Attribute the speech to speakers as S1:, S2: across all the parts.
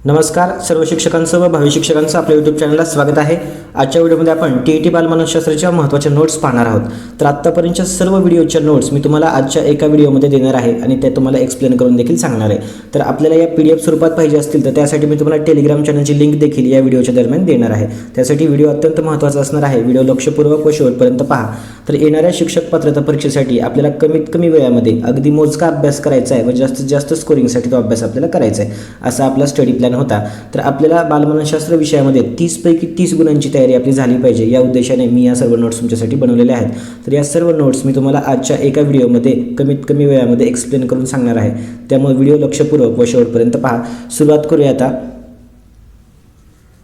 S1: नमस्कार सर्व शिक्षकांचं व भावी शिक्षकांचं आपल्या यूट्यूब चॅनलला स्वागत आहे। आजच्या व्हिडिओमध्ये आपण टी बालमानसशास्त्राच्या महत्त्वाच्या नोट्स पाहणार आहोत। तर आत्तापर्यंतच्या सर्व व्हिडिओच्या नोट्स मी तुम्हाला आजच्या एका व्हिडिओमध्ये देणार आहे आणि ते तुम्हाला एक्सप्लेन करून देखील सांगणार आहे। तर आपल्याला या PDF स्वरूपात पाहिजे असतील तर त्यासाठी मी तुम्हाला टेलिग्राम चॅनलची लिंक देखील या व्हिडिओच्या दरम्यान देणार आहे। त्यासाठी व्हिडिओ अत्यंत महत्त्वाचा असणार आहे। व्हिडिओ लक्षपूर्वक व शेवटपर्यंत पहा। तर येणाऱ्या शिक्षक पात्रता परीक्षेसाठी आपल्याला कमीत कमी वेळामध्ये अगदी मोजका अभ्यास करायचा आहे व जास्तीत जास्त स्कोरिंगसाठी तो अभ्यास आपल्याला करायचा आहे असा आपला स्टडी प्लॅन होता। तर आपल्याला बालमानसशास्त्र विषयामध्ये 30 पैकी 30 गुणांची तयारी आपली झाली पाहिजे या उद्देशाने मी या सर्व नोट्स तुमच्यासाठी बनवलेल्या आहेत। तर या सर्व नोट्स मी तुम्हाला आजच्या एका व्हिडिओमध्ये कमीत कमी वेळामध्ये एक्सप्लेन करून सांगणार आहे। त्यामुळे व्हिडिओ लक्षपूर्वक व शेवटपर्यंत पहा। सुरुवात करूया आता।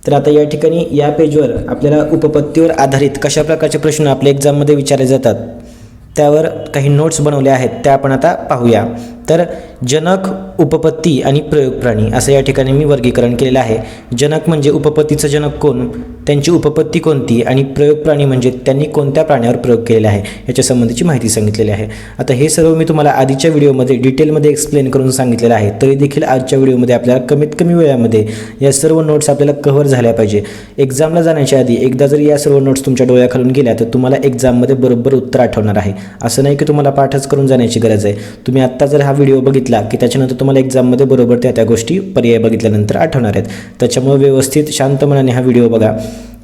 S1: तर आता या ठिकाणी या पेजवर आपल्याला उपपत्तीवर आधारित कशा प्रकारचे प्रश्न आपल्या एक्झाममध्ये विचारले जातात त्यावर काही नोट्स बनवले आहेत त्या आपण आता पाहूया। तर जनक, उपपत्ती आणि प्रयोग प्राणी असं या ठिकाणी मी वर्गीकरण केलेलं आहे। जनक म्हणजे उपपत्तीचं जनक कोण, त्यांची उपपत्ती कोणती आणि प्रयोग प्राणी म्हणजे त्यांनी कोणत्या प्राण्यावर प्रयोग केलेला आहे याच्या संबंधीची माहिती सांगितलेली आहे। आता हे सर्व मी तुम्हाला आधीच्या व्हिडिओमध्ये डिटेलमध्ये एक्सप्लेन करून सांगितलेलं आहे, तरी देखील आजच्या व्हिडिओमध्ये आपल्याला कमीत कमी वेळामध्ये या सर्व नोट्स आपल्याला कव्हर झाल्या पाहिजे। एक्झामला जाण्याच्या आधी एकदा जर या सर्व नोट्स तुमच्या डोळ्याखालून गेल्या तर तुम्हाला एक्झाममध्ये बरोबर उत्तर आठवणार आहे। असं नाही की तुम्हाला पाठच करून जाण्याची गरज आहे। तुम्ही आत्ता जर हा व्हिडिओ बघितला की त्याच्यानंतर तुम्हाला एक्झाममध्ये बरोबर त्या गोष्टी पर्याय बघितल्यानंतर आठवणार आहेत। त्याच्यामुळे व्यवस्थित शांत मनाने हा व्हिडिओ बघा।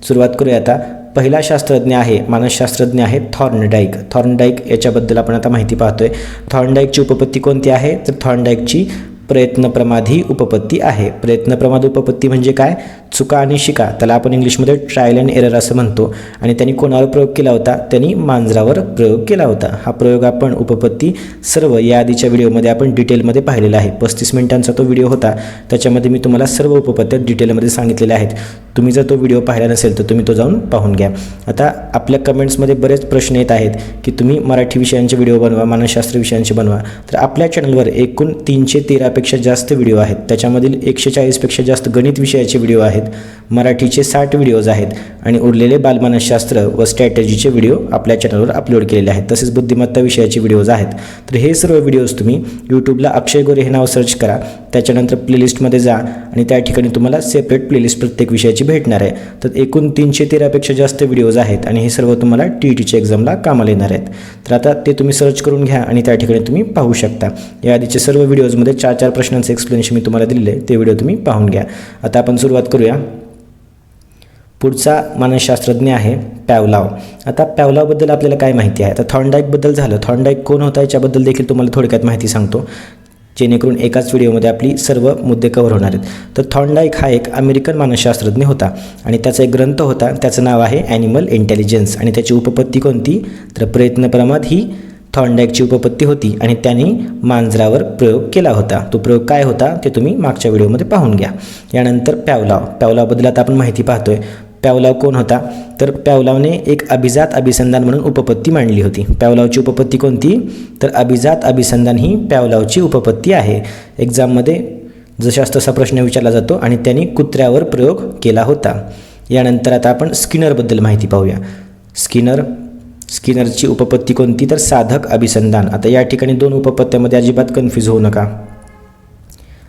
S1: सुरुवात करूया आता। पहिला शास्त्रज्ञ आहे, मानसशास्त्रज्ञ आहे थॉर्नडाईक। थॉर्नडाईक याच्याबद्दल आपण आता माहिती पाहतोय। थॉर्नडाईकची उपपत्ती कोणती आहे तर थॉर्नडाईकची प्रयत्नप्रमादी उपपत्ती आहे। प्रयत्नप्रमाद उपपत्ती म्हणजे काय, चुका आणि शिका, त्याला आपण इंग्लिशमध्ये ट्रायल अँड एरर असं म्हणतो। आणि त्यांनी कोणावर प्रयोग केला होता, त्यांनी मांजरावर प्रयोग केला होता। हा प्रयोग आपण उपपत्ती सर्व या आधीच्या व्हिडिओमध्ये आपण डिटेलमध्ये पाहिलेला आहे। 35 मिनिटांचा तो व्हिडिओ होता, त्याच्यामध्ये मी तुम्हाला सर्व उपपत्त्या डिटेलमध्ये सांगितलेल्या आहेत। तुम्ही जर तो व्हिडिओ पाहिला नसेल तर तुम्ही तो जाऊन पाहून घ्या। आता आपल्या कमेंट्समध्ये बरेच प्रश्न येत आहेत की तुम्ही मराठी विषयांचे व्हिडिओ बनवा, मानसशास्त्र विषयांचे बनवा। तर आपल्या चॅनलवर एकूण 313 पेक्षा जास्त व्हिडिओ आहेत, त्याच्यामधील 140 पेक्षा जास्त गणित विषयाचे व्हिडिओ आहेत, मराठीचे 60 व्हिडिओज आहेत आणि उरलेले बालमानसशास्त्र व स्ट्रॅटेजीचे व्हिडिओ आपल्या चॅनलवर अपलोड केलेले आहेत। तसेच बुद्धिमत्ता विषयाचे व्हिडिओज आहेत। तर हे सर्व व्हिडिओज तुम्ही यूट्यूबला अक्षय गोरे हे नाव सर्च करा, त्याच्यानंतर प्लेलिस्टमध्ये जा आणि त्या ठिकाणी तुम्हाला सेपरेट प्लेलिस्ट प्रत्येक विषयाची भेटणार आहे। तर एकूण 313 पेक्षा जास्त व्हिडिओज आहेत आणि हे सर्व तुम्हाला TETच्या एक्झामला कामाला येणार आहेत। तर आता ते तुम्ही सर्च करून घ्या आणि त्या ठिकाणी तुम्ही पाहू शकता। या आधीचे सर्व व्हिडिओजमध्ये 4 प्रश्नांचे एक्सप्लेनेशन मी तुम्हाला दिलेले आहे, ते व्हिडिओ तुम्ही पाहून घ्या। आता आपण सुरुवात करूया। पुढचा मानसशास्त्रज्ञ आहे पॅवलॉव। आता पॅवलॉवबद्दल आपल्याला काय माहिती आहे, आता थॉर्नडाईकबद्दल झालं। थॉर्नडाईक कोण होता याच्याबद्दल देखील तुम्हाला थोडक्यात माहिती सांगतो, जेणेकरून एकाच व्हिडिओमध्ये आपली सर्व मुद्दे कव्हर होणार आहेत। तर थॉर्नडाईक हा एक अमेरिकन मानसशास्त्रज्ञ होता आणि त्याचा एक ग्रंथ होता, त्याचं नाव आहे ॲनिमल इंटेलिजन्स। आणि त्याची उपपत्ती कोणती तर प्रयत्नप्रमाद ही थॉर्नडाईकची उपपत्ती होती आणि त्यांनी मांजरावर प्रयोग केला होता। तो प्रयोग काय होता ते तुम्ही मागच्या व्हिडिओमध्ये पाहून घ्या। यानंतर पॅवलॉवबद्दल आता आपण माहिती पाहतोय। पॅवलॉव कोण होता तर पॅवलॉवने एक अभिजात अभिसंधान म्हणून उपपत्ती मांडली होती। पॅवलॉवची उपपत्ती कोणती तर अभिजात अभिसंधान ही पॅवलॉवची उपपत्ती आहे। एक्झाममध्ये जशास तसा प्रश्न विचारला जातो आणि त्यांनी कुत्र्यावर प्रयोग केला होता। यानंतर आता आपण स्किनरबद्दल माहिती पाहूया। स्किनरची उपपत्ती कोणती तर साधक अभिसंधान। आता या ठिकाणी 2 उपपत्त्यामध्ये अजिबात कन्फ्यूज होऊ नका।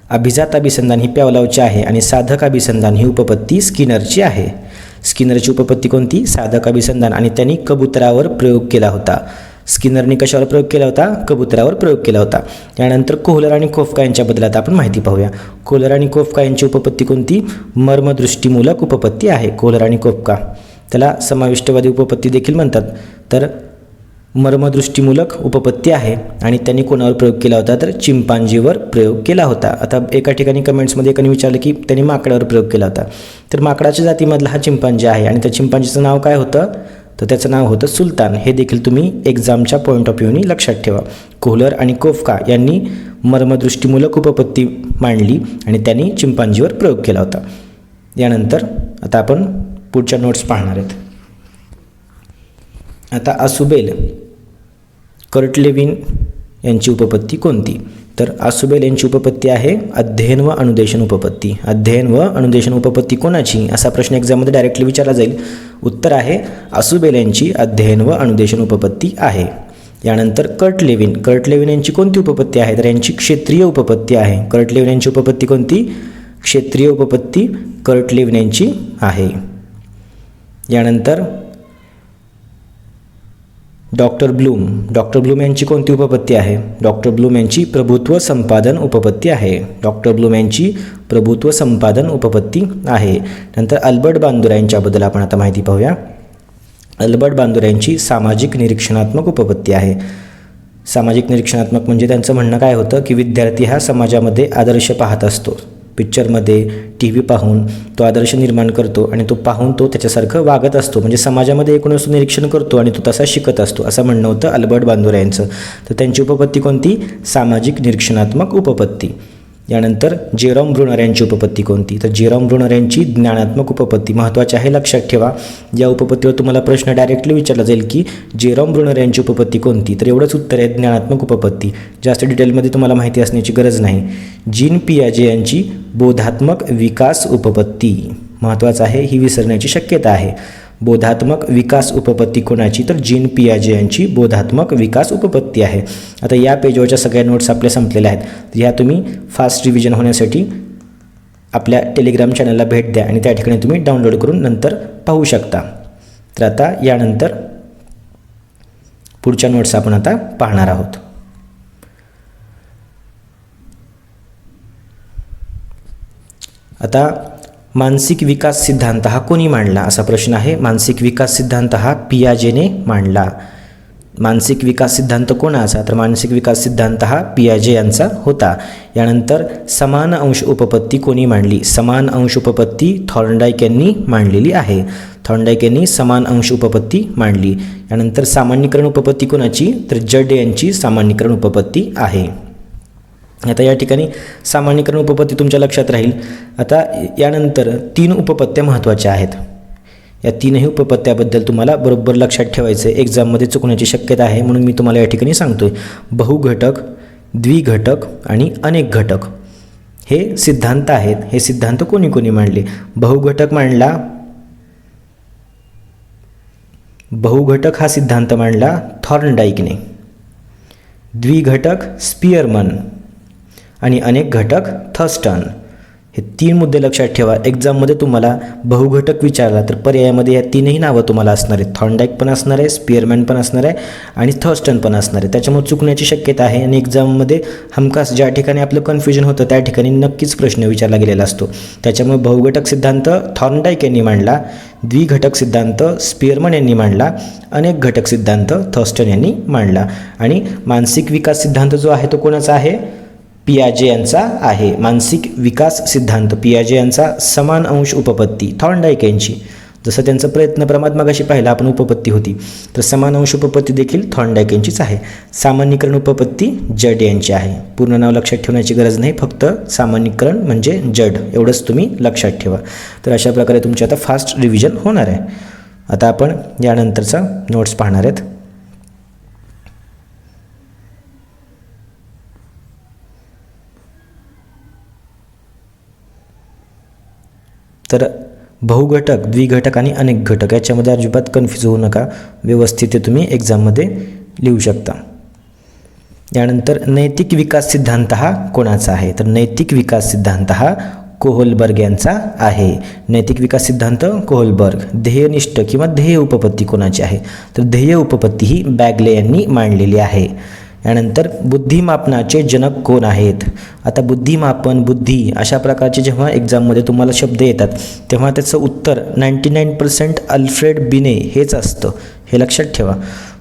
S1: अभिजात अभिसंधान ही पॅवलॉवची आहे आणि साधक अभिसंधान ही उपपत्ती स्किनरची आहे। स्किनरची उपपत्ती कोणती साधक अभिसंधान आणि त्यांनी कबुतरावर प्रयोग केला होता। स्किनरने कशावर प्रयोग केला होता, कबुतरावर प्रयोग केला होता। त्यानंतर कोहलर आणि कोफका यांच्याबद्दल आता आपण माहिती पाहूया। कोहलर आणि कोफका यांची उपपत्ती कोणती मर्मदृष्टीमूलक उपपत्ती आहे। कोहलर आणि कोफका त्याला समाविष्टवादी उपपत्ती देखील म्हणतात। तर मर्मदृष्टीमूलक उपपत्ती आहे आणि त्यांनी कोणावर प्रयोग केला होता तर चिंपांजीवर प्रयोग केला होता। आता एका ठिकाणी कमेंट्समध्ये एकाने विचारलं की त्यांनी माकडावर प्रयोग केला होता। तर माकडाच्या जातीमधला हा चिंपांजी आहे आणि त्या चिंपांजीचं नाव काय होतं तर त्याचं नाव होतं सुलतान। हे देखील तुम्ही एक्झामच्या पॉईंट ऑफ व्ह्यूनी लक्षात ठेवा। कोहलर आणि कोफका यांनी मर्मदृष्टीमूलक उपपत्ती मांडली आणि त्यांनी चिंपांजीवर प्रयोग केला होता। यानंतर आता आपण पुढच्या नोट्स पाहणार आहेत। आता आसुबेल कर्टलेविन यांची उपपत्ती कोणती तर आसुबेल यांची उपपत्ती आहे अध्ययन व अनुदेशन उपपत्ती। अध्ययन व अनुदेशन उपपत्ती कोणाची असा प्रश्न एक्झाममध्ये डायरेक्टली विचारला जाईल। उत्तर आहे आसुबेल यांची अध्ययन व अनुदेशन उपपत्ती आहे। यानंतर कर्टलेविन यांची कोणती उपपत्ती आहे तर यांची क्षेत्रीय उपपत्ती आहे। कर्टलेविन यांची उपपत्ती कोणती क्षेत्रीय उपपत्ती कर्ट लेव्हिन यांची आहे. यानंतर डॉक्टर ब्लूम यांची कोणती उपपत्ती आहे? डॉक्टर ब्लूम यांची प्रभुत्व संपादन उपपत्ती आहे. डॉक्टर ब्लूम यांची प्रभुत्व संपादन उपपत्ती आहे. नंतर अल्बर्ट बांदुरा यांच्याबद्दल आपण आता माहिती पाहूया. अल्बर्ट बांदुरा यांची सामाजिक निरीक्षणात्मक उपपत्ती आहे. सामाजिक निरीक्षणात्मक म्हणजे त्यांचं म्हणणं काय होतं की विद्यार्थी हा समाजामध्ये आदर्श पाहत असतो. पिक्चरमध्ये, टी व्ही पाहून तो आदर्श निर्माण करतो आणि तो पाहून तो त्याच्यासारखं वागत असतो. म्हणजे समाजामध्ये एकूण वस्तू निरीक्षण करतो आणि तो तसा शिकत असतो असं म्हणणं होतं अल्बर्ट बांदुरा यांचं. तर त्यांची उपपत्ती कोणती? सामाजिक निरीक्षणात्मक उपपत्ती. यानंतर जेरॉम ब्रुनर यांची उपपत्ती कोणती? तर जेरॉम ब्रुनर यांची ज्ञानात्मक उपपत्ती. महत्त्वाचे आहे, लक्षात ठेवा. या उपपत्तीवर तुम्हाला प्रश्न डायरेक्टली विचारला जाईल की जेरॉम ब्रुनर यांची उपपत्ती कोणती? तर एवढंच उत्तर आहे, ज्ञानात्मक उपपत्ती. जास्त डिटेलमध्ये तुम्हाला माहिती असण्याची गरज नाही. जीन पियाजे यांची बोधात्मक विकास उपपत्ती. महत्त्वाचं आहे, ही विसरण्याची शक्यता आहे. बोधात्मक विकास उपपत्ती कोणाची? तर जीन पियाजे यांची बोधात्मक विकास उपपत्ती आहे. आता या पेजवरच्या सगळ्या नोट्स आपल्या संपलेल्या आहेत. ह्या तुम्ही फास्ट रिव्हिजन होण्यासाठी आपल्या टेलिग्राम चॅनलला भेट द्या आणि त्या ठिकाणी तुम्ही डाउनलोड करून नंतर पाहू शकता. तर आता यानंतर पुढच्या नोट्स आपण आता पाहणार आहोत. आता मानसिक विकास सिद्धांत हा कोणी मांडला असा प्रश्न आहे. मानसिक विकास सिद्धांत हा पियाजेने मांडला. मानसिक विकास सिद्धांत कोणाचा? तर मानसिक विकास सिद्धांत हा पियाजे यांचा होता. यानंतर समान अंश उपपत्ती कोणी मांडली? समान अंश उपपत्ती थॉर्नडाईक यांनी मांडलेली आहे. थॉर्नडाईक यांनी समान अंश उपपत्ती मांडली. यानंतर सामान्यीकरण उपपत्ती कोणाची? तर जड यांची सामान्यीकरण उपपत्ती आहे. आता या ठिकाणी सामान्यीकरण उपपत्ती तुमच्या लक्षात राहील. आता यानंतर 3 उपपत्त्या महत्त्वाच्या आहेत. या 3ही उपपत्त्याबद्दल तुम्हाला बरोबर लक्षात ठेवायचं आहे. एक्झाममध्ये चुकण्याची शक्यता आहे म्हणून मी तुम्हाला या ठिकाणी सांगतोय. बहुघटक, द्विघटक आणि अनेक घटक हे सिद्धांत आहेत. हे सिद्धांत कोणी कोणी मांडले? बहुघटक हा सिद्धांत मांडला थॉर्नडाईकने. द्विघटक स्पियरमन आणि अनेक घटक थर्स्टन. हे 3 मुद्दे लक्षात ठेवा. एक्झाममध्ये तुम्हाला बहुघटक विचारला तर पर्यायामध्ये या 3ही नावं तुम्हाला असणार आहेत. थॉर्नडाईक पण असणार आहे, स्पियरमॅन पण असणार आहे आणि थर्स्टन पण असणार आहे. त्याच्यामुळे चुकण्याची शक्यता आहे आणि एक्झाममध्ये हमखास ज्या ठिकाणी आपलं कन्फ्युजन होतं त्या ठिकाणी नक्कीच प्रश्न विचारला गेलेला असतो. त्याच्यामुळे बहुघटक सिद्धांत थॉर्नडाईक यांनी मांडला, द्विघटक सिद्धांत स्पियरमन यांनी मांडला, अनेक घटक सिद्धांत थर्स्टन यांनी मांडला. आणि मानसिक विकास सिद्धांत जो आहे तो कोणाचा आहे? पियाजे यांचा आहे. मानसिक विकास सिद्धांत पियाजे यांचा. समान अंश उपपत्ती थॉर्नडाईक यांची. जसं त्यांचं प्रयत्न प्रमाद मगाशी पाहिला आपण उपपत्ती होती, तर समान अंश उपपत्ती देखील थॉर्नडाईक यांचीच आहे. सामान्यीकरण उपपत्ती जड यांची आहे. पूर्ण नाव लक्षात ठेवण्याची गरज नाही, फक्त सामान्यीकरण म्हणजे जड एवढंच तुम्ही लक्षात ठेवा. तर अशा प्रकारे तुमची आता फास्ट रिव्हिजन होणार आहे. आता आपण यानंतरचा नोट्स पाहणार आहेत. तर बहुघटक, द्विघटक आणि अनेक घटक याच्यामध्ये अजिबात कन्फ्यूज होऊ नका. व्यवस्थित ते तुम्ही एक्झाममध्ये लिहू शकता. यानंतर नैतिक विकास सिद्धांत हा कोणाचा आहे? तर नैतिक विकास सिद्धांत हा कोहलबर्ग यांचा आहे. नैतिक विकास सिद्धांत कोहलबर्ग. ध्येयनिष्ठ किंवा ध्येय उपपत्ती कोणाची आहे? तर ध्येय उपपत्ती ही बॅगले यांनी मांडलेली आहे. यानंतर बुद्धिमापनाचे जनक कोण आहेत? आता बुद्धिमापन, बुद्धी अशा प्रकारचे जेव्हा एक्झाममध्ये तुम्हाला शब्द येतात तेव्हा त्याचं उत्तर 99% अल्फ्रेड बिने हेच असतं, हे लक्षात ठेवा.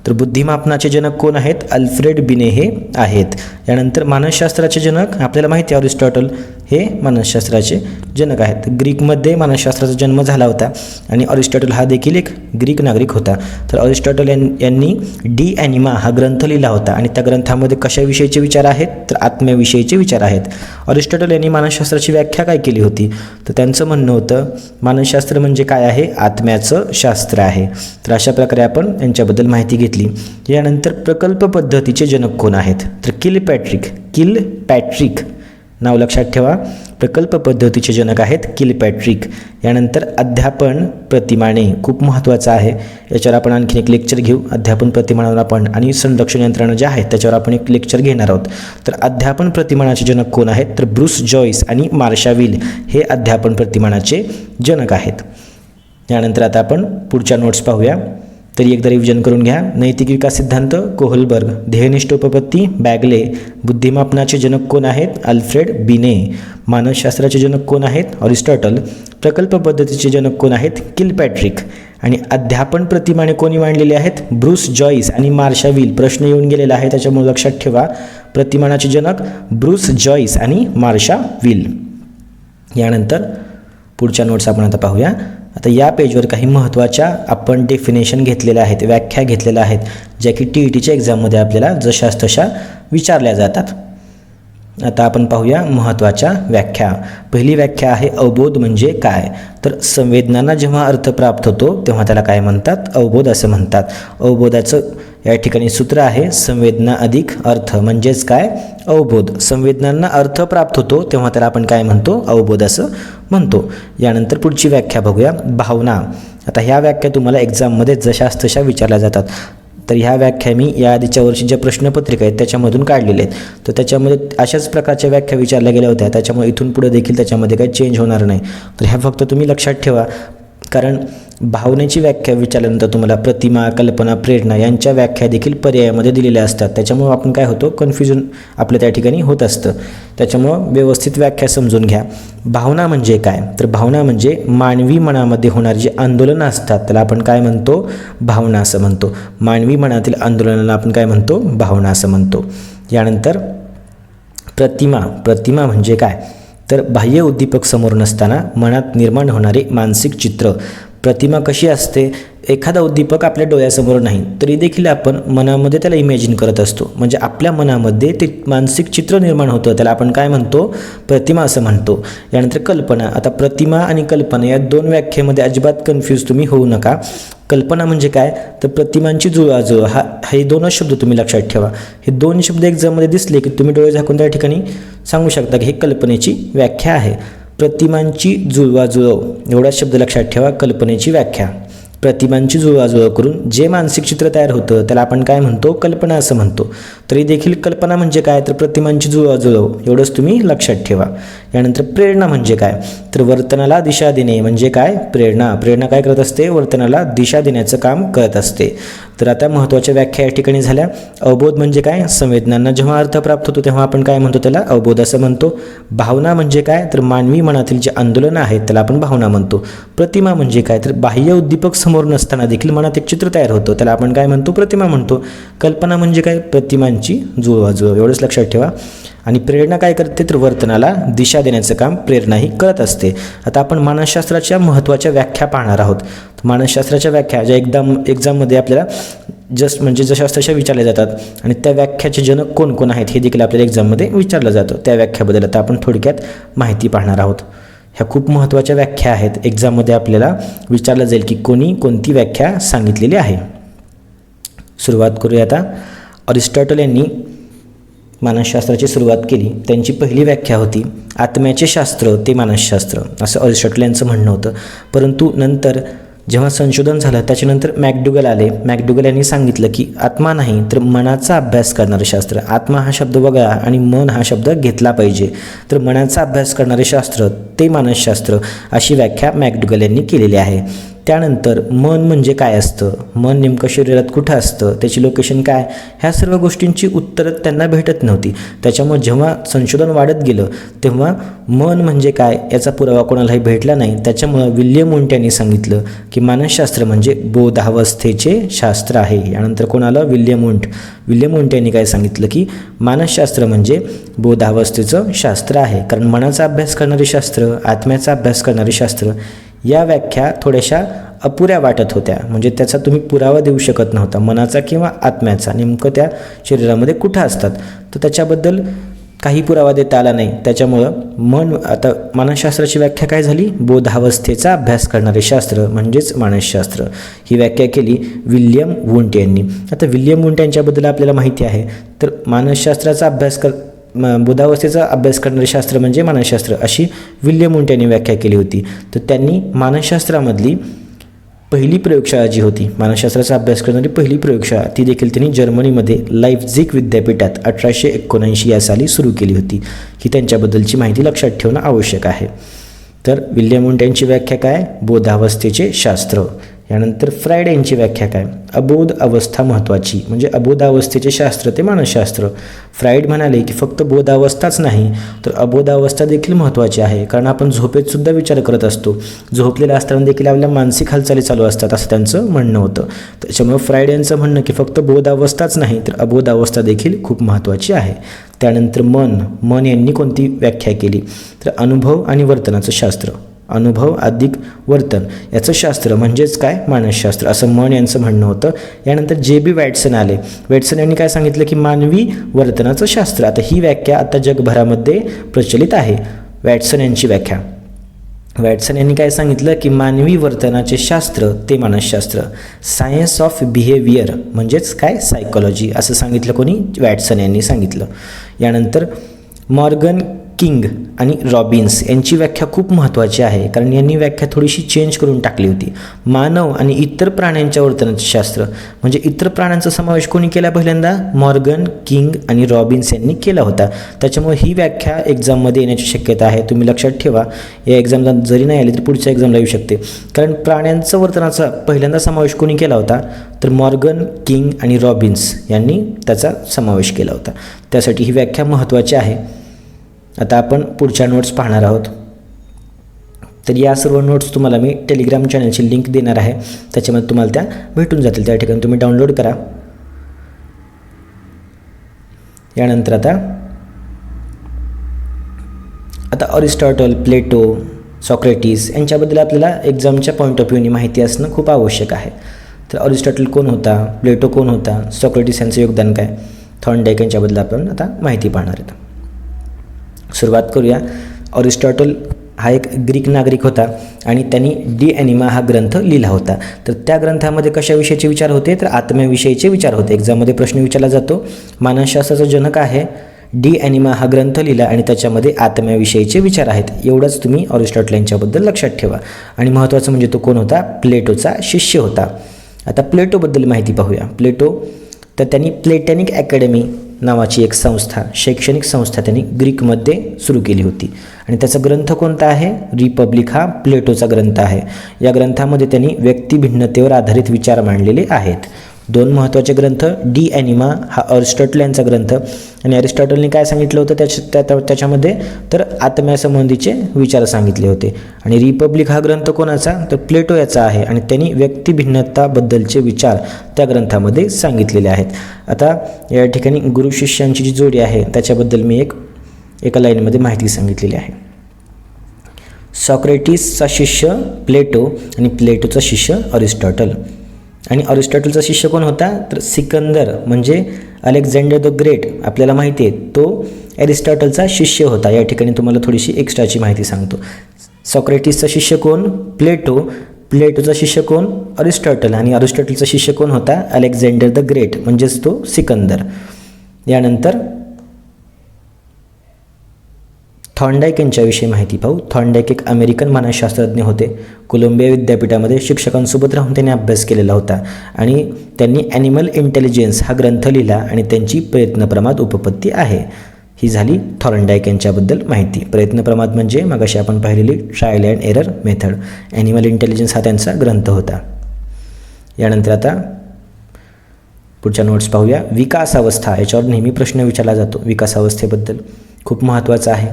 S1: तर बुद्धिमापनाचे जनक कोण आहेत? अल्फ्रेड बिने हे आहेत. यानंतर मानसशास्त्राचे जनक आपल्याला माहिती आहे अरिस्टॉटल हे मानसशास्त्राचे जनक आहेत. ग्रीकमध्ये मानसशास्त्राचा जन्म झाला होता आणि अरिस्टॉटल हा देखील एक ग्रीक नागरिक होता. तर अरिस्टॉटल यांनी डी ॲनिमा हा ग्रंथ लिहिला होता आणि त्या ग्रंथामध्ये कशाविषयीचे विचार आहेत? तर आत्म्याविषयीचे विचार आहेत. अरिस्टॉटल यांनी मानसशास्त्राची व्याख्या काय केली होती? तर त्यांचं म्हणणं होतं मानसशास्त्र म्हणजे काय आहे? आत्म्याचं शास्त्र आहे. तर अशा प्रकारे आपण यांच्याबद्दल माहिती घेतली. यानंतर प्रकल्प पद्धतीचे जनक कोण आहेत? तर किलपॅट्रिक नाव लक्षात ठेवा. प्रकल्प पद्धतीचे जनक आहेत किलपॅट्रिक. यानंतर अध्यापन प्रतिमाने खूप महत्त्वाचं आहे. याच्यावर आपण आणखीन एक लेक्चर घेऊ. अध्यापन प्रतिमानावर आपण आणि संरक्षण यंत्रणा ज्या आहेत त्याच्यावर आपण एक लेक्चर घेणार आहोत. तर अध्यापन प्रतिमानाचे जनक कोण आहेत तर ब्रूस जॉईस आणि मार्शा विल हे अध्यापन प्रतिमानाचे जनक आहेत. यानंतर आता आपण पुढच्या नोट्स पाहूया. तरी एकदा रिव्हिजन करून घ्या. नैतिक विकास सिद्धांत कोहलबर्ग. ध्येयनिष्ठ उपपत्ती बॅगले. बुद्धिमापनाचे जनक कोण आहेत अल्फ्रेड बिने. मानसशास्त्राचे जनक कोण आहेत अरिस्टॉटल. प्रकल्प पद्धतीचे जनक कोण आहेत किलपॅट्रिक. आणि अध्यापन प्रतिमाने कोणी मांडलेले आहेत ब्रूस जॉईस आणि मार्शा विल. प्रश्न येऊन गेलेला आहे त्याच्यामुळे लक्षात ठेवा. प्रतिमानाचे जनक ब्रूस जॉईस आणि मार्शा विल. यानंतर पुढच्या नोट्स आपण आता पाहूया. आता या पेजवर काही महत्त्वाच्या आपण डेफिनेशन घेतलेल्या आहेत, व्याख्या घेतलेल्या आहेत, ज्या की TETच्या एक्झाममध्ये आपल्याला जशास तशा विचारल्या जातात. आता आपण पाहूया महत्त्वाच्या व्याख्या. पहिली व्याख्या आहे अवबोध म्हणजे काय. तर संवेदनांना जेव्हा अर्थ प्राप्त होतो तेव्हा त्याला काय म्हणतात अवबोध असं म्हणतात. अवबोधाचं या ठिकाणी सूत्र आहे संवेदना अधिक अर्थ म्हणजेच काय अवबोध. संवेदनांना अर्थ प्राप्त होतो तेव्हा त्याला आपण काय म्हणतो अवबोध असं म्हणतो. यानंतर पुढची व्याख्या बघूया भावना. आता ह्या व्याख्या तुम्हाला एक्झाममध्ये जशास तशा विचारल्या जातात. तर ह्या व्याख्या मी या आधीच्या वर्षी ज्या प्रश्नपत्रिका आहेत त्याच्यामधून काढलेल्या आहेत. तर त्याच्यामध्ये अशाच प्रकारच्या व्याख्या विचारल्या गेल्या होत्या. त्याच्यामुळे इथून पुढे देखील त्याच्यामध्ये काही चेंज होणार नाही. तर ह्या फक्त तुम्ही लक्षात ठेवा. कारण भावनेची व्याख्या विचारल्यानंतर तुम्हाला प्रतिमा कल्पना प्रेरणा यांच्या व्याख्या देखील पर्यायामध्ये दिलेल्या असतात. त्याच्यामुळं आपण काय होतो कन्फ्युजन आपल्या त्या ठिकाणी होत असतं. त्याच्यामुळं व्यवस्थित व्याख्या समजून घ्या. भावना म्हणजे काय तर भावना म्हणजे मानवी मनामध्ये होणारी जी आंदोलनं असतात त्याला आपण काय म्हणतो भावना असं म्हणतो. मानवी मनातील आंदोलनाला आपण काय म्हणतो भावना असं म्हणतो. यानंतर प्रतिमा म्हणजे काय तर बाह्य उद्दीपक समोर नसताना मनात निर्माण होणारे मानसिक चित्र. प्रतिमा कशी असते एखादा उद्दीपक आपल्या डोळ्यासमोर नाही तरी देखील आपण मनामध्ये त्याला इमॅजिन करत असतो. म्हणजे आपल्या मनामध्ये ते मानसिक चित्र निर्माण होतं त्याला आपण काय म्हणतो प्रतिमा असं म्हणतो. यानंतर कल्पना. आता प्रतिमा आणि कल्पना या दोन व्याख्येमध्ये अजिबात कन्फ्यूज तुम्ही होऊ नका. कल्पना म्हणजे काय तर प्रतिमांची जुळवाजुळव हे दोनच शब्द तुम्ही लक्षात ठेवा. हे दोन शब्द एक्झाममध्ये दिसले की तुम्ही डोळे झाकून त्या ठिकाणी सांगू शकता की हे कल्पनेची व्याख्या आहे. प्रतिमांची जुळवाजुळव एवढाच शब्द लक्षात ठेवा. कल्पनेची व्याख्या प्रतिमांची जुळवाजुळव करून जे मानसिक चित्र तयार होतं त्याला आपण काय म्हणतो कल्पना असं म्हणतो. तरी देखील कल्पना म्हणजे काय तर प्रतिमांची जुळवाजुळव एवढंच तुम्ही लक्षात ठेवा. यानंतर प्रेरणा म्हणजे काय तर वर्तनाला दिशा देणे म्हणजे काय प्रेरणा काय करत असते वर्तनाला दिशा देण्याचं काम करत असते. तर आता महत्त्वाच्या व्याख्या या ठिकाणी झाल्या. अवबोध म्हणजे काय संवेदनांना जेव्हा अर्थ प्राप्त होतो तेव्हा आपण काय म्हणतो त्याला अवबोध असं म्हणतो. भावना म्हणजे काय तर मानवी मनातील जे आंदोलनं आहेत त्याला आपण भावना म्हणतो. प्रतिमा म्हणजे काय तर बाह्य उद्दीपक समोर नसताना देखील मनात एक चित्र तयार होतं त्याला आपण काय म्हणतो प्रतिमा म्हणतो. कल्पना म्हणजे काय प्रतिमांची जुळवाजुळव एवढंच लक्षात ठेवा. आणि प्रेरणा काय करते तर वर्तनाला दिशा देण्याचं काम प्रेरणाही करत असते. आता आपण मानसशास्त्राच्या महत्त्वाच्या व्याख्या पाहणार आहोत. मानसशास्त्राच्या व्याख्या ज्या एक्झाममध्ये आपल्याला जशास तशा विचारल्या जातात आणि त्या व्याख्याचे जनक कोण कोण आहेत हे देखील आपल्याला एक्झाममध्ये विचारलं जातं. त्या व्याख्याबद्दल आता आपण थोडक्यात माहिती पाहणार आहोत. ह्या खूप महत्त्वाच्या व्याख्या आहेत. एक्झाममध्ये आपल्याला विचारलं जाईल की कोणती व्याख्या सांगितलेली आहे. सुरुवात करूया आता. अरिस्टॉटल यांनी मानसशास्त्राची सुरुवात केली. त्यांची पहिली व्याख्या होती आत्म्याचे शास्त्र ते मानसशास्त्र असं अरिस्टॉटल यांचं म्हणणं होतं. परंतु नंतर जेव्हा संशोधन झालं त्याच्यानंतर मॅकडुगल आले. मॅकडुगल यांनी सांगितलं की आत्मा नाही तर मनाचा अभ्यास करणारे शास्त्र. आत्मा हा शब्द वगळा आणि मन हा शब्द घेतला पाहिजे. तर मनाचा अभ्यास करणारे शास्त्र ते मानसशास्त्र अशी व्याख्या मॅकडुगल यांनी केलेली आहे. त्यानंतर मन म्हणजे काय असतं मन नेमकं शरीरात कुठं असतं त्याची लोकेशन काय ह्या सर्व गोष्टींची उत्तरं त्यांना भेटत नव्हती. त्याच्यामुळे जेव्हा संशोधन वाढत गेलं तेव्हा मन म्हणजे काय याचा पुरावा कोणालाही भेटला नाही. त्याच्यामुळं विल्यम वुंट यांनी सांगितलं की मानसशास्त्र म्हणजे बोधावस्थेचे शास्त्र आहे. यानंतर कोणाला विल्यम वुंट यांनी काय सांगितलं की मानसशास्त्र म्हणजे बोधावस्थेचं शास्त्र आहे. कारण मनाचा अभ्यास करणारे शास्त्र आत्म्याचा अभ्यास करणारे शास्त्र या व्याख्या थोड्याशा अपुऱ्या वाटत होत्या. म्हणजे त्याचा तुम्ही पुरावा देऊ शकत नव्हता मनाचा किंवा आत्म्याचा नेमकं त्या शरीरामध्ये कुठं असतात तर त्याच्याबद्दल काही पुरावा देता आला नाही. त्याच्यामुळं आता मानसशास्त्राची व्याख्या काय झाली बोधावस्थेचा अभ्यास करणारे शास्त्र म्हणजेच मानसशास्त्र ही व्याख्या केली विल्यम वुंट यांनी. आता विल्यम वुंट यांच्याबद्दल आपल्याला माहिती आहे. तर मानसशास्त्राचा अभ्यास बोधावस्थेचा अभ्यास करणारे शास्त्र म्हणजे मानसशास्त्र अशी विल्यम वुंट यांनी व्याख्या केली होती. तर त्यांनी मानसशास्त्रामधली पहिली प्रयोगशाळा जी होती, मानसशास्त्राचा अभ्यास करणारी पहिली प्रयोगशाळा, ती देखील त्यांनी जर्मनीमध्ये लाइप्झिग विद्यापीठात 1879 या साली सुरू केली होती. ही त्यांच्याबद्दलची माहिती लक्षात ठेवणं आवश्यक आहे. तर विल्यम वुंट यांची व्याख्या काय? बोधावस्थेचे शास्त्र. यानंतर फ्रायड यांची व्याख्या काय? अबोध अवस्था महत्त्वाची, म्हणजे अबोधावस्थेचे शास्त्र ते मानसशास्त्र. फ्रायड म्हणाले की फक्त बोधावस्थाच नाही तर अबोधावस्था देखील महत्त्वाची आहे, कारण आपण झोपेत सुद्धा विचार करत असतो, झोपलेला असताना देखील आपल्या मानसिक हालचाली चालू असतात असं त्यांचं म्हणणं होतं. त्याच्यामुळे फ्रायड यांचं म्हणणं की फक्त बोधावस्थाच नाही तर अबोधावस्था देखील खूप महत्त्वाची आहे. त्यानंतर मन यांनी कोणती व्याख्या केली? तर अनुभव आणि वर्तनाचं शास्त्र, अनुभव अधिक वर्तन याचं शास्त्र म्हणजेच काय? मानसशास्त्र, असं मन यांचं म्हणणं होतं. यानंतर जे.बी. वॅटसन आले. वॅटसन यांनी काय सांगितलं की मानवी वर्तनाचं शास्त्र. आता ही व्याख्या आता जगभरामध्ये प्रचलित आहे. वॅटसन यांची व्याख्या, वॅटसन यांनी काय सांगितलं की मानवी वर्तनाचे शास्त्र ते मानसशास्त्र, सायन्स ऑफ बिहेवियर म्हणजेच काय? सायकोलॉजी, असं सांगितलं कोणी? वॅटसन यांनी सांगितलं. यानंतर मॉर्गन किंग आणि रॉबिन्स यांची व्याख्या खूप महत्त्वाची आहे, कारण यांनी व्याख्या थोडीशी चेंज करून टाकली होती. मानव आणि इतर प्राण्यांच्या वर्तनाचे शास्त्र, म्हणजे इतर प्राण्यांचा समावेश कोणी केला पहिल्यांदा? मॉर्गन किंग आणि रॉबिन्स यांनी केला होता. त्याच्यामुळे ही व्याख्या एक्झाममध्ये येण्याची शक्यता आहे. तुम्ही लक्षात ठेवा, या एक्झामला जरी नाही आली तर पुढच्या एक्झामला येऊ शकते, कारण प्राण्यांचं वर्तनाचा पहिल्यांदा समावेश कोणी केला होता? तर मॉर्गन किंग आणि रॉबिन्स यांनी त्याचा समावेश केला होता. त्यासाठी ही व्याख्या महत्त्वाची आहे. आता आपण पुढच्या नोट्स पाहणार आहोत. तर या सर्व नोट्स तुम्हाला मी टेलिग्राम चॅनलची लिंक देणार आहे, त्याच्यामध्ये तुम्हाला त्या भेटून जातील. त्या ठिकाणी तुम्ही डाउनलोड करा. यानंतर आता अरिस्टॉटल, प्लेटो, सॉक्रेटिस यांच्याबद्दल आपल्याला एक्झामच्या पॉईंट ऑफ व्ह्यूने माहिती असणं खूप आवश्यक आहे. तर अरिस्टॉटल कोण होता? प्लेटो कोण होता? सॉक्रेटिस यांचं योगदान काय? थॉर्नडाईक यांच्याबद्दल आपण आता माहिती पाहणार आहोत. सुरुवात करूया. अरिस्टॉटल हा एक ग्रीक नागरिक होता आणि त्यांनी डी ॲनिमा हा ग्रंथ लिहिला होता. तर त्या ग्रंथामध्ये कशाविषयीचे विचार होते? तर आत्म्याविषयीचे विचार होते. एक्झाममध्ये प्रश्न विचारला जातो, मानसशास्त्राचा जनक आहे, डी ॲनिमा हा ग्रंथ लिहिला आणि त्याच्यामध्ये आत्म्याविषयीचे विचार आहेत. एवढंच तुम्ही अरिस्टॉटल यांच्याबद्दल लक्षात ठेवा. आणि महत्त्वाचं म्हणजे तो कोण होता? प्लेटोचा शिष्य होता. आता प्लेटोबद्दल माहिती पाहूया. प्लेटो, तर त्यांनी प्लेटॅनिक अकॅडमी नावाची एक संस्था, शैक्षणिक संस्था त्यांनी ग्रीकमध्ये सुरू केली होती आणि त्याचा ग्रंथ कोणता आहे? रिपब्लिक हा प्लेटोचा ग्रंथ आहे. या ग्रंथामध्ये त्यांनी व्यक्तिभिन्नतेवर आधारित विचार मांडलेले आहेत. दोन महत्त्वाचे ग्रंथ, डी ॲनिमा हा अरिस्टॉटल यांचा ग्रंथ आणि अरिस्टॉटलने काय सांगितलं होतं त्याच्यामध्ये? तर आत्म्यासंबंधीचे विचार सांगितले होते. आणि रिपब्लिक हा ग्रंथ कोणाचा? तर प्लेटो याचा आहे आणि त्यांनी व्यक्तिभिन्नताबद्दलचे विचार त्या ग्रंथामध्ये सांगितलेले आहेत. आता या ठिकाणी गुरु शिष्यांची जी जोडी आहे त्याच्याबद्दल मी एका लाईनमध्ये माहिती सांगितलेली आहे. सॉक्रेटिसचा शिष्य प्लेटो आणि प्लेटोचा शिष्य अरिस्टॉटल. आणि अरिस्टॉटलचा शिष्य कोण होता? तर सिकंदर, म्हणजे अलेक्झांडर द ग्रेट, आपल्याला माहिती आहे तो अरिस्टॉटलचा शिष्य होता. या ठिकाणी तुम्हाला थोडीशी एक्स्ट्राची माहिती सांगतो. सॉक्रेटिसचा शिष्य कोण? प्लेटो. प्लेटोचा शिष्य कोण? अरिस्टॉटल. आणि अरिस्टॉटलचा शिष्य कोण होता? अलेक्झांडर द ग्रेट, म्हणजेच तो सिकंदर. यानंतर थॉर्नडाईक यांच्याविषयी माहिती पाहू. थॉर्नडाईक एक अमेरिकन मानसशास्त्रज्ञ होते. कोलंबिया विद्यापीठामध्ये शिक्षकांसोबत राहून त्यांनी अभ्यास केलेला होता आणि त्यांनी ॲनिमल इंटेलिजन्स हा ग्रंथ लिहिला आणि त्यांची प्रयत्नप्रमाद उपपत्ती आहे. ही झाली थॉर्नडाईक यांच्याबद्दल माहिती. प्रयत्नप्रमाद म्हणजे मगाशी आपण पाहिलेली trial and error method. Animal intelligence हा त्यांचा ग्रंथ होता. यानंतर आता पुढच्या नोट्स पाहूया. विकासावस्था, याच्यावर नेहमी प्रश्न विचारला जातो. विकासावस्थेबद्दल खूप महत्त्वाचं आहे.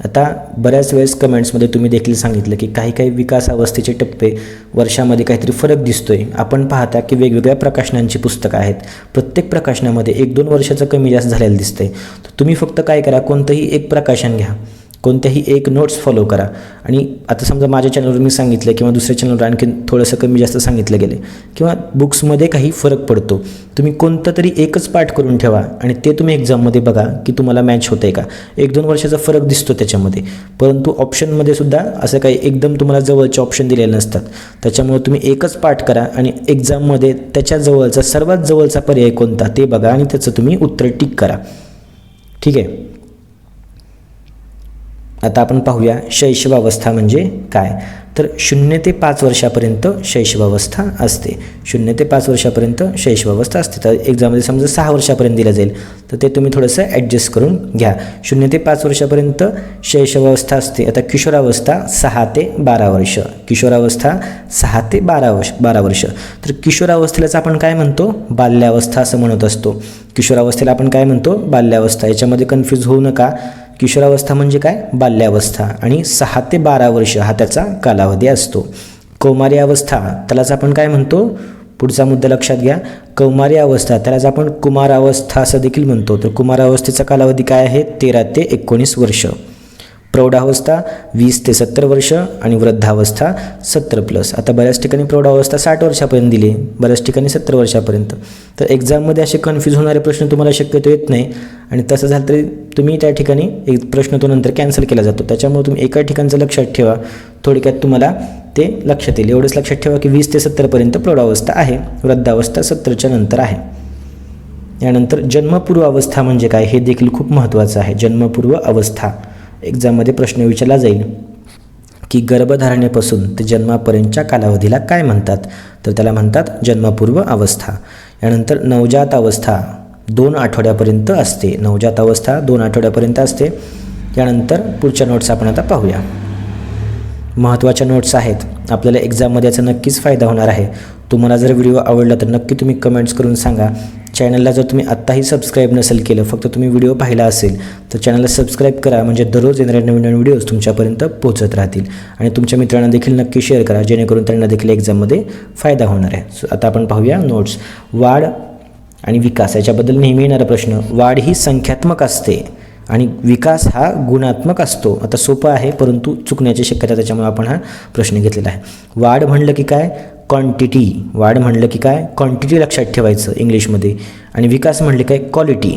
S1: आता बऱ्याच वेळेस कमेंट्समध्ये तुम्ही देखील सांगितलं की काही विकासावस्थेचे टप्पे वर्षामध्ये काहीतरी फरक दिसतो आहे. आपण पाहता की वेगवेगळ्या प्रकाशनांची पुस्तकं आहेत. प्रत्येक प्रकाशनामध्ये 1-2 वर्षाचं कमी जास्त झालेलं दिसतं आहे. तर तुम्ही फक्त काय करा, कोणतंही एक प्रकाशन घ्या, कोणत्याही एक नोट्स फॉलो करा. आणि आता समजा माझ्या चॅनलवर मी सांगितलं किंवा दुसऱ्या चॅनलवर आणखी थोडंसं कमी जास्त सांगितलं गेले किंवा बुक्समध्ये काही फरक पडतो, तुम्ही कोणतं तरी एकच पाठ करून ठेवा आणि ते तुम्ही एक्झाममध्ये बघा की तुम्हाला मॅच होतं आहे का. 1-2 वर्षाचा फरक दिसतो त्याच्यामध्ये, परंतु ऑप्शनमध्ये सुद्धा असं काही एकदम तुम्हाला जवळचे ऑप्शन दिलेले नसतात. त्याच्यामुळे तुम्ही एकच पाठ करा आणि एक्झाममध्ये त्याच्या जवळचा सर्वात जवळचा पर्याय कोणता ते बघा आणि त्याचं तुम्ही उत्तर टिक करा. ठीक आहे. आता आपण पाहूया शैशवावस्था म्हणजे काय. तर 0 ते 5 वर्षापर्यंत शैशवावस्था असते. 0 ते 5 वर्षापर्यंत शैशवावस्था असते. तर एक्झाममध्ये समजा 6 वर्षापर्यंत दिलं जाईल, तर ते तुम्ही थोडंसं ॲडजस्ट करून घ्या. 0 ते 5 वर्षापर्यंत शैशवावस्था असते. आता किशोरावस्था 6 ते 12 वर्ष. किशोरावस्था 6 ते 12 वर्ष. तर किशोरावस्थेलाच आपण काय म्हणतो, बाल्यावस्था असं म्हणत असतो. किशोरावस्थेला आपण काय म्हणतो, बाल्यावस्था. याच्यामध्ये कन्फ्यूज होऊ नका. किशोरावस्था म्हणजे काय, बाल्यावस्था, आणि 6 ते 12 वर्ष हा त्याचा कालावधी असतो. कौमारी अवस्था त्यालाच आपण काय म्हणतो, पुढचा मुद्दा लक्षात घ्या. कौमारी अवस्था त्यालाच आपण कुमारावस्था असं देखील म्हणतो. तर कुमारावस्थेचा कालावधी काय आहे, 13 ते 19 वर्ष. प्रौढावस्था 20 ते 70 वर्ष आणि वृद्धावस्था 70+. आता बऱ्याच ठिकाणी प्रौढावस्था 60 वर्षापर्यंत दिली, बऱ्याच ठिकाणी 70 वर्षापर्यंत. तर एक्झाममध्ये असे कन्फ्यूज होणारे प्रश्न तुम्हाला शक्यतो येत नाही, आणि तसं झालं तरी तुम्ही त्या ठिकाणी एक प्रश्न तो नंतर कॅन्सल केला जातो. त्याच्यामुळे तुम्ही एका ठिकाणचं लक्षात ठेवा. थोडक्यात तुम्हाला ते लक्षात येईल. एवढंच लक्षात ठेवा की 20 ते 70पर्यंत प्रौढावस्था आहे, वृद्धावस्था 70च्या नंतर आहे. यानंतर जन्मपूर्व अवस्था म्हणजे काय, हे देखील खूप महत्त्वाचं आहे. जन्मपूर्व अवस्था एक्झाममध्ये प्रश्न विचारला जाईल की गर्भधारणेपासून ते जन्मापर्यंतच्या कालावधीला काय म्हणतात, तर त्याला म्हणतात जन्मपूर्व अवस्था. यानंतर नवजात अवस्था 2 आठवड्यापर्यंत असते. नवजात अवस्था 2 आठवड्यापर्यंत असते. यानंतर पुढच्या नोट्स आपण आता पाहूया. महत्त्वाच्या नोट्स आहेत, आपल्याला एक्झाममध्ये याचा नक्कीच फायदा होणार आहे. तुम्हाला जर व्हिडिओ आवडला तर नक्की तुम्ही कमेंट्स करून सांगा. चॅनलला जर तुम्ही आत्ताही सबस्क्राईब नसेल केलं, फक्त तुम्ही व्हिडिओ पाहिला असेल, तर चॅनलला सबस्क्राईब करा, म्हणजे दररोज येणारे नवीन नवीन व्हिडिओज तुमच्यापर्यंत पोहोचत राहतील. आणि तुमच्या मित्रांना देखील नक्की शेअर करा, जेणेकरून त्यांना देखील एक्झाममध्ये फायदा होणार आहे. सो आता आपण पाहूया नोट्स. वाढ आणि विकास याच्याबद्दल नेहमी येणारा प्रश्न. वाढ ही संख्यात्मक असते आणि विकास हा गुणात्मक असतो. आता सोपं आहे, परंतु चुकण्याची शक्यता, त्याच्यामुळे आपण हा प्रश्न घेतलेला आहे. वाढ म्हणलं की काय, क्वांटिटी. वाढ म्हणलं की काय, क्वांटिटी लक्षात ठेवायचं इंग्लिशमध्ये. आणि विकास म्हणले काय, क्वालिटी.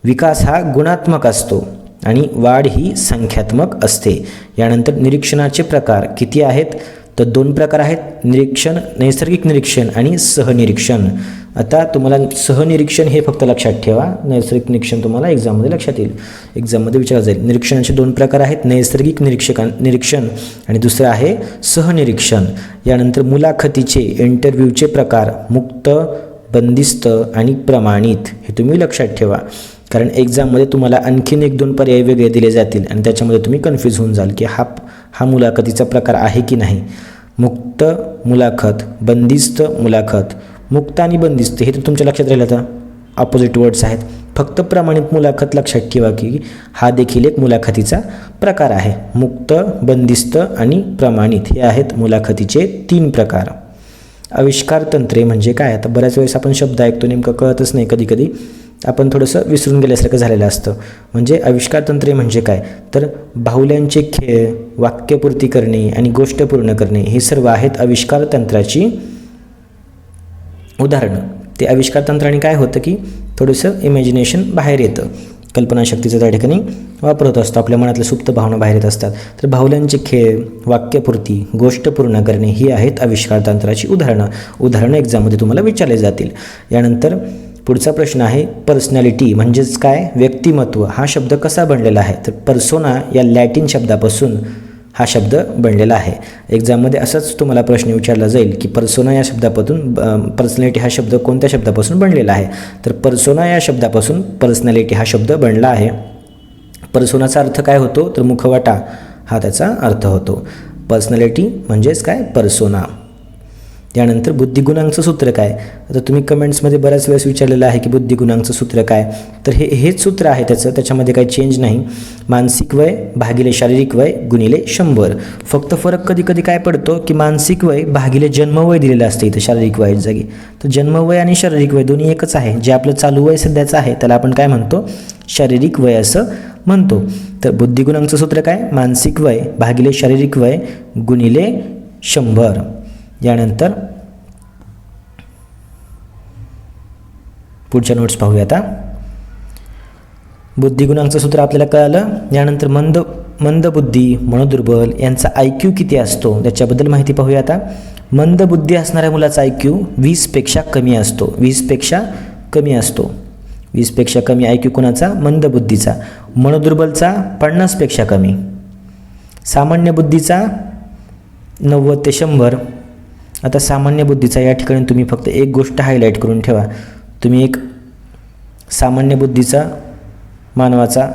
S1: विकास हा गुणात्मक असतो आणि वाढ ही संख्यात्मक असते. यानंतर निरीक्षणाचे प्रकार किती आहेत, तर 2 प्रकार आहेत. निरीक्षण, नैसर्गिक निरीक्षण आणि सहनिरीक्षण. आता तुम्हाला सहनिरीक्षण हे फक्त लक्षात ठेवा, नैसर्गिक निरीक्षण तुम्हाला एक्झाममध्ये लक्षात येईल, एक्झाममध्ये विचारलं जाईल. निरीक्षणाचे 2 प्रकार आहेत, नैसर्गिक निरीक्षण आणि दुसरं आहे सहनिरीक्षण. यानंतर मुलाखतीचे, इंटरव्ह्यूचे प्रकार मुक्त, बंदिस्त आणि प्रमाणित, हे तुम्ही लक्षात ठेवा. कारण एक्झाममध्ये तुम्हाला आणखीन 1-2 पर्याय वेगळे दिले जातील आणि त्याच्यामध्ये तुम्ही कन्फ्यूज होऊन जाल की हा मुलाखतीचा प्रकार आहे की नाही. मुक्त मुलाखत, बंदिस्त मुलाखत. मुक्त आणि बंदिस्त हे तर तुमच्या लक्षात राहिलं, आता ऑपोजिट वर्ड्स आहेत. फक्त प्रमाणित मुलाखत लक्षात ठेवा की हा देखील एक मुलाखतीचा प्रकार आहे. मुक्त, बंदिस्त आणि प्रमाणित हे आहेत मुलाखतीचे 3 प्रकार. आविष्कार तंत्रे म्हणजे काय, आता बऱ्याच वेळेस आपण शब्द ऐकतो, नेमकं कळतच नाही, कधी कधी आपण थोडंसं विसरून गेल्यासारखं झालेलं असतं. म्हणजे आविष्कार तंत्रे म्हणजे काय, तर बाहुल्यांचे खेळ, वाक्यपूर्ती करणे आणि गोष्ट पूर्ण करणे हे सर्व आहेत आविष्कार तंत्राची उदाहरणं. ते आविष्कार तंत्राने काय होतं की थोडंसं इमॅजिनेशन बाहेर येतं, कल्पनाशक्तीचा त्या ठिकाणी वापर होत असतो, आपल्या मनातल्या सुप्त भावना बाहेर येत असतात. तर बाहुल्यांचे खेळ, वाक्यपूर्ती, गोष्ट पूर्ण करणे ही आहेत आविष्कार तंत्राची उदाहरणं एक्झाममध्ये तुम्हाला विचारले जातील. यानंतर पुढचा प्रश्न आहे पर्सनॅलिटी म्हणजेच काय, व्यक्तिमत्व. हा शब्द कसा बनलेला आहे, तर पर्सोना या लॅटिन शब्दापासून हा शब्द बनलेला आहे. एक्झाममध्ये असाच तुम्हाला प्रश्न विचारला जाईल की पर्सोना या शब्दापासून, पर्सनॅलिटी हा शब्द कोणत्या शब्दापासून बनलेला आहे, तर पर्सोना या शब्दापासून पर्सनॅलिटी हा शब्द बनला आहे. पर्सोनाचा अर्थ काय होतो, तर मुखवटा हा त्याचा अर्थ होतो. पर्सनॅलिटी म्हणजेच काय, पर्सोना. यानंतर बुद्धिगुणांचं सूत्र काय, आता तुम्ही कमेंट्समध्ये बऱ्याच वेळेस विचारलेलं आहे की बुद्धिगुणांचं सूत्र काय, तर हेच सूत्र आहे त्याच्यामध्ये काही चेंज नाही. मानसिक वय भागिले शारीरिक वय गुणिले 100. फक्त फरक कधी कधी काय पडतो की मानसिक वय भागिले जन्मवय दिलेलं असते इथं शारीरिक वयाच्या जागी. तर जन्मवय आणि शारीरिक वय दोन्ही एकच आहे. जे आपलं चालू वय सध्याचं आहे त्याला आपण काय म्हणतो, शारीरिक वय असं म्हणतो. तर बुद्धिगुणांचं सूत्र काय, मानसिक वय भागिले शारीरिक वय गुणिले 100. यानंतर पुढच्या नोट्स पाहूया. आता बुद्धिगुणांचं सूत्र आपल्याला कळालं. यानंतर मंदबुद्धी, मनोदुर्बल यांचा IQ किती असतो त्याच्याबद्दल माहिती पाहूया. आता मंदबुद्धी असणाऱ्या मुलाचा IQ 20पेक्षा कमी असतो. 20पेक्षा कमी असतो. 20पेक्षा कमी IQ कोणाचा? मंदबुद्धीचा. मनोदुर्बलचा 50पेक्षा कमी. सामान्य बुद्धीचा 90 ते 100. आता सामान्य बुद्धीचा या ठिकाणी तुम्ही फक्त एक गोष्ट हायलाईट करून ठेवा. तुम्ही एक सामान्य बुद्धीचा मानवाचा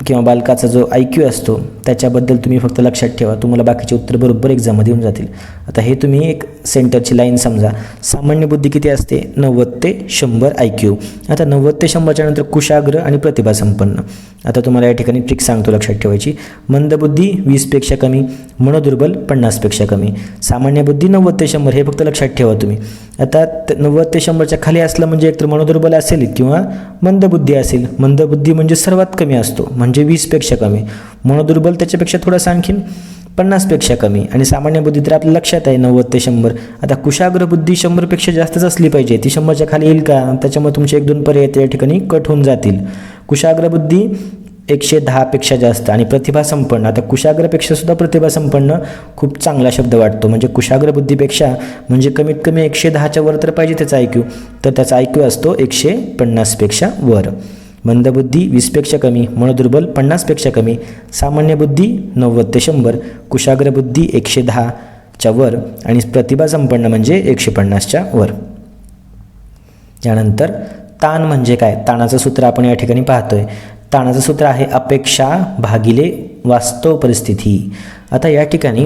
S1: किंवा बालकाचा जो IQ असतो त्याच्याबद्दल तुम्ही फक्त लक्षात ठेवा. तुम्हाला बाकीचे उत्तर बरोबर एक्झाममध्ये येऊन जातील. आता हे तुम्ही एक सेंटरची लाईन समजा. सामान्य बुद्धी किती असते? 90 ते 100 IQ. आता 90 ते 100च्या नंतर कुशाग्र आणि प्रतिभासंपन्न. आता तुम्हाला या ठिकाणी ट्रिक सांगतो लक्षात ठेवायची. मंदबुद्धी 20पेक्षा कमी, मनोदुर्बल 50पेक्षा कमी. सामान्य बुद्धी 90 ते 100 हे फक्त लक्षात ठेवा तुम्ही. आता 90 ते 100च्या खाली असलं म्हणजे एकतर मनोदुर्बल असेल किंवा मंदबुद्धी असेल. मंदबुद्धी म्हणजे सर्वात कमी असतो, म्हणजे 20पेक्षा कमी. मनोदुर्बल त्याच्यापेक्षा थोडंसं आणखीन 50पेक्षा कमी. आणि सामान्य बुद्धी तर आपल्या लक्षात आहे 90 ते 100. आता कुशाग्र बुद्धी 100पेक्षा जास्तच असली पाहिजे. ती 100च्या खाली येईल का? त्याच्यामुळे तुमचे 1-2 पर्याय त्या ठिकाणी कट होऊन जातील. कुशाग्र बुद्धी 110पेक्षा जास्त. आणि प्रतिभासंपन्न, आता कुशाग्रपेक्षा सुद्धा प्रतिभासंपन्न खूप चांगला शब्द वाटतो. म्हणजे कुशाग्र बुद्धीपेक्षा म्हणजे कमीत कमी 110च्या वर तर पाहिजे त्याचा IQ. तर त्याचा IQ असतो 150पेक्षा वर. मंदबुद्धी 20पेक्षा कमी, मनोदुर्बल 50पेक्षा कमी, सामान्य बुद्धी 90 ते 100, कुशाग्र बुद्धी 110च्या वर आणि प्रतिभासंपन्न म्हणजे 150च्या वर. त्यानंतर ताण म्हणजे काय? ताणाचं सूत्र आपण या ठिकाणी पाहतोय. ताणाचं सूत्र आहे अपेक्षा भागिले वास्तव परिस्थिती. आता या ठिकाणी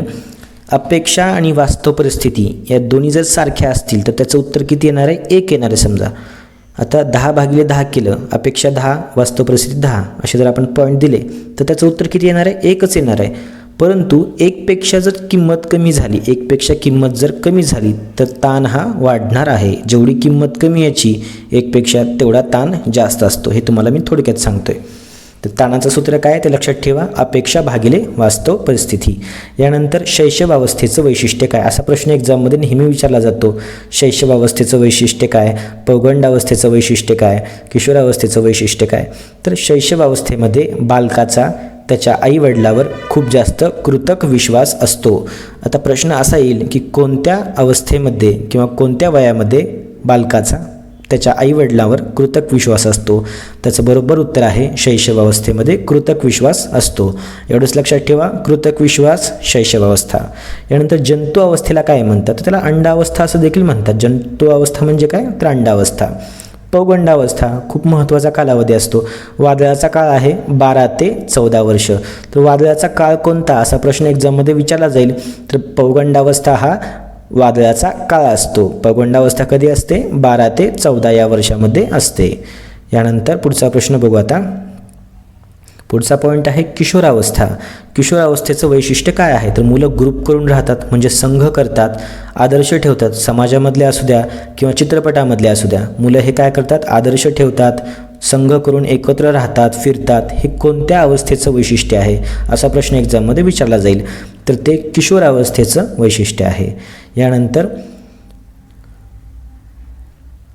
S1: अपेक्षा आणि वास्तव परिस्थिती या दोन्ही जर सारख्या असतील तर त्याचं उत्तर किती येणार आहे? 1 येणार आहे. समजा आता 10/10 केलं, अपेक्षा 10, वास्तव परिस्थिती 10 असे जर आपण पॉईंट दिले तर त्याचं उत्तर किती येणार आहे? 1च येणार आहे. परंतु 1पेक्षा जर किंमत कमी झाली, 1पेक्षा किंमत जर कमी झाली तर ताण हा वाढणार आहे. जेवढी किंमत कमी याची 1पेक्षा तेवढा ताण जास्त असतो. हे तुम्हाला मी थोडक्यात सांगतोय. तर ताणाचं सूत्र काय ते लक्षात ठेवा. अपेक्षा भागिले वास्तव परिस्थिती. यानंतर शैशवावस्थेचं वैशिष्ट्य काय? असा प्रश्न एक्झाममध्ये नेहमी विचारला जातो. शैशवावस्थेचं वैशिष्ट्य काय? पौगंडावस्थेचं वैशिष्ट्य काय? किशोरावस्थेचं वैशिष्ट्य काय? तर शैशवावस्थेमध्ये बालकाचा त्याच्या आईवडिलावर खूप जास्त कृतक विश्वास असतो. आता प्रश्न असा येईल की कोणत्या अवस्थेमध्ये किंवा कोणत्या वयामध्ये बालकाचा त्याच्या आईवडिलांवर कृतक विश्वास असतो? त्याचं बरोबर उत्तर आहे शैशवावस्थेमध्ये कृतक विश्वास असतो. एवढंच लक्षात ठेवा. कृतक विश्वास, शैशवावस्था. यानंतर जंतू अवस्थेला काय म्हणतात? त्याला अंडावस्था असं देखील म्हणतात. जंतू अवस्था म्हणजे काय? तर अंडावस्था. पौगंडावस्था खूप महत्त्वाचा कालावधी असतो. वादळाचा काळ आहे 12 ते 14 वर्ष. तर वादळाचा काळ कोणता असा प्रश्न एक्झाममध्ये विचारला जाईल. तर पौगंडावस्था हा वादळाचा काळ असतो. पौगंडावस्था कधी असते? 12 ते 14 या वर्षामध्ये असते. यानंतर पुढचा प्रश्न बघू. आता पुढचा पॉईंट आहे किशोरावस्था. किशोरावस्थेचं वैशिष्ट्य काय आहे? तर मुलं ग्रुप करून राहतात, म्हणजे संघ करतात, आदर्श ठेवतात. समाजामधले असू द्या किंवा चित्रपटामधले असू द्या, मुलं हे काय करतात? आदर्श ठेवतात, संघ करून एकत्र राहतात, फिरतात. हे कोणत्या अवस्थेचं वैशिष्ट्य आहे असा प्रश्न एक्झाममध्ये विचारला जाईल. तर ते किशोरावस्थेचं वैशिष्ट्य आहे. यानंतर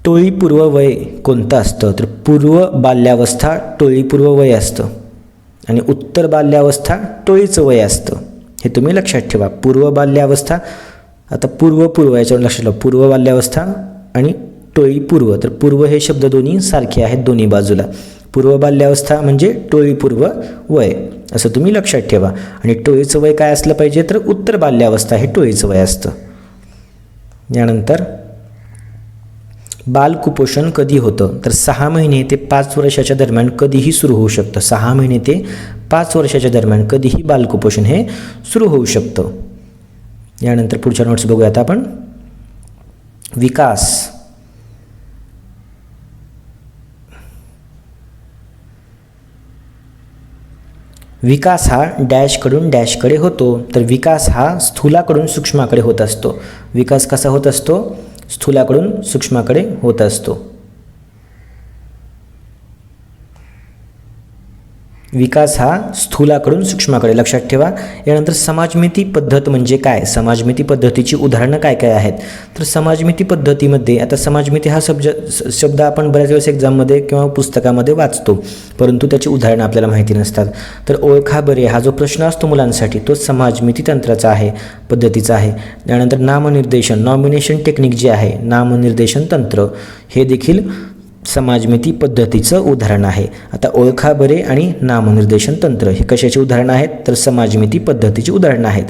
S1: टोळीपूर्व वय कोणतं असतं? तर पूर्व बाल्यावस्था टोळीपूर्व वय असतं आणि उत्तर बाल्यावस्था टोळीचं वय असतं. हे तुम्ही लक्षात ठेवा. पूर्व बाल्यावस्था, आता पूर्व याच्यावर लक्षात ठेवा. पूर्व बाल्यावस्था आणि टोळीपूर्व. तर पूर्व हे शब्द दोन्ही सारखे आहेत दोन्ही बाजूला. पूर्व बाल्यावस्था म्हणजे टोळीपूर्व वय असं तुम्ही लक्षात ठेवा. आणि टोळीचं वय काय असलं पाहिजे? तर उत्तर बाल्यावस्था हे टोळीचं वय असतं. यानंतर बालकुपोषण कधी होतं? तर 6 महिने ते 5 वर्षाच्या दरम्यान कधीही सुरू होऊ शकतं. 6 महिने ते 5 वर्षाच्या दरम्यान कधीही बालकुपोषण हे सुरू होऊ शकतं. यानंतर पुढच्या नोट्स बघूयात आपण. विकास. विकास हा डॅशकडून डॅशकडे होतो. तर विकास हा स्थूलाकडून सूक्ष्माकडे होत असतो. विकास कसा होत असतो? स्थूलाकडून सूक्ष्माकडे होत असतो. विकास हा स्थूलाकडून सूक्ष्माकडे, लक्षात ठेवा. यानंतर समाजमिती पद्धत म्हणजे काय? समाजमिती पद्धतीची उदाहरणं काय काय आहेत? तर समाजमिती पद्धतीमध्ये, आता समाजमिती हा शब्द आपण बऱ्याच वेळेस एक्झाममध्ये किंवा पुस्तकामध्ये वाचतो, परंतु त्याची उदाहरणं आपल्याला माहिती नसतात. तर ओळखा बरे हा जो प्रश्न असतो मुलांसाठी तो समाजमिती तंत्राचा आहे, पद्धतीचा आहे. त्यानंतर नामनिर्देशन, नॉमिनेशन टेक्निक जे आहे, नामनिर्देशन तंत्र, हे देखील समाजमिती पद्धतीचं उदाहरण आहे. आता ओळखा बरे आणि नामनिर्देशन तंत्र हे कशाचे उदाहरण आहेत, तर समाजमिती पद्धतीची उदाहरणं आहेत.